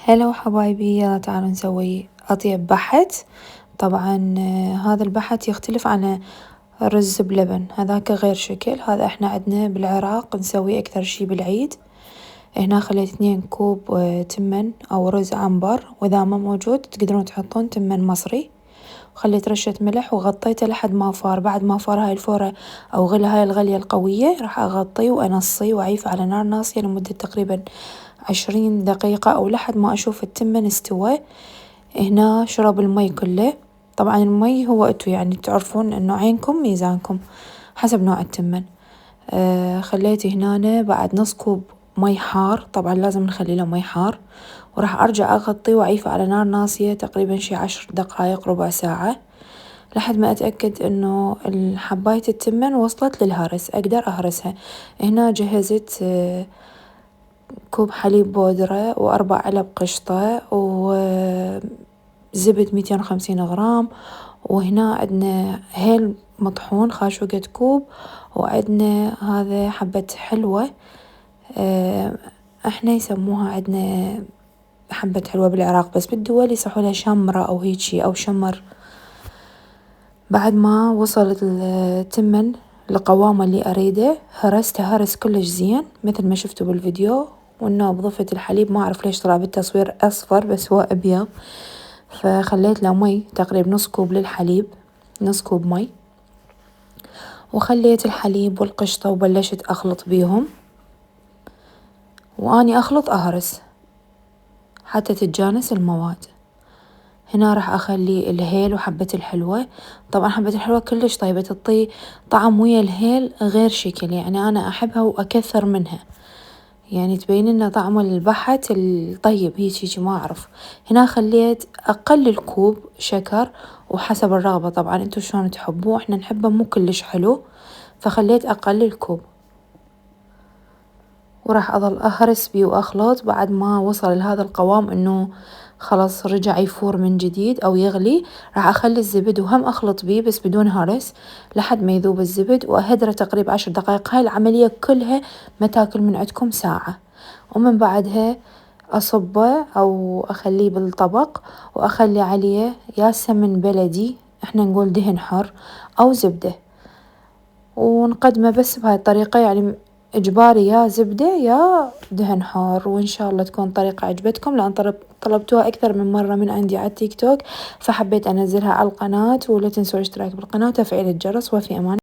هلا حبايبي، يلا تعالوا نسوي أطيب بحت. طبعا هذا البحت يختلف عن الرز بلبن، هذاك غير شكل. هذا احنا عندنا بالعراق نسويه أكثر شي بالعيد. هنا خليت 2 كوب تمن أو رز عنبر، وإذا ما موجود تقدرون تحطون تمن مصري. وخليت رشة ملح وغطيته لحد ما فار. بعد ما فار هاي الفورة أو هاي الغلية القوية راح أغطيه وأنصيه وأعيفه على نار ناصية لمدة تقريبا 20 دقيقة أو لحد ما أشوف التمن استوى. هنا شرب المي كله. طبعا المي هو انتو يعني تعرفون انه عينكم ميزانكم حسب نوع التمن. خليت هنا بعد نص كوب مي حار، طبعا لازم نخلي له مي حار، وراح أرجع أغطيه وأعيفه على نار ناصية تقريبا شي 10 دقايق ربع ساعة لحد ما أتأكد إنه حباية التمن وصلت للهرس أقدر أهرسها. هنا جهزت كوب حليب بودرة و4 علب قشطة وزبد 250 غرام. وهنا عندنا هيل مطحون خاشوقة كوب، وعندنا هذا حبة حلوة احنا يسموها عندنا حبة حلوة بالعراق، بس بالدول يصحولها شمرة أو هيجي أو شمر. بعد ما وصل التمن لقوامه اللي أريده هرسته هرس كلش زين مثل ما شفتوا بالفيديو. وإنه بضفة الحليب ما أعرف ليش طلع بالتصوير أصفر بس هو أبيض، فخليت له مي تقريبا نص كوب للحليب، نص كوب مي، وخليت الحليب والقشطة وبلشت أخلط بيهم، وأني أخلط أهرس حتى تتجانس المواد. هنا راح أخلي الهيل وحبة الحلوة. طبعا حبة الحلوة كلش طيبة، تعطي طعم ويا الهيل غير شكل، يعني أنا أحبها وأكثر منها، يعني تبين لنا طعم البحت الطيب هيجي ما أعرف. هنا خليت أقل كوب شكر وحسب الرغبة، طبعا انتو شلون تحبوه، احنا نحبه مو كلش حلو فخليت أقل كوب. وراح أظل أهرس بيه وأخلط. بعد ما وصل لهذا القوام إنه خلاص رجع يفور من جديد أو يغلي، راح أخلي الزبد وهم أخلط بيه بس بدون هرس لحد ما يذوب الزبد وأهدره تقريبا 10 دقايق. هاي العملية كلها ما تاكل من عندكم ساعة. ومن بعدها أصبه أو أخليه بالطبق وأخلي عليه يا سمن بلدي احنا نقول دهن حر أو زبدة، ونقدمه بس بهاي الطريقة، يعني إجباري يا زبدة يا دهن حار. وإن شاء الله تكون طريقة عجبتكم، لأن طلبتوها أكثر من مرة من عندي على التيك توك، فحبيت أنزلها على القناة. ولا تنسوا الاشتراك بالقناة وتفعيل الجرس. وفي أمان.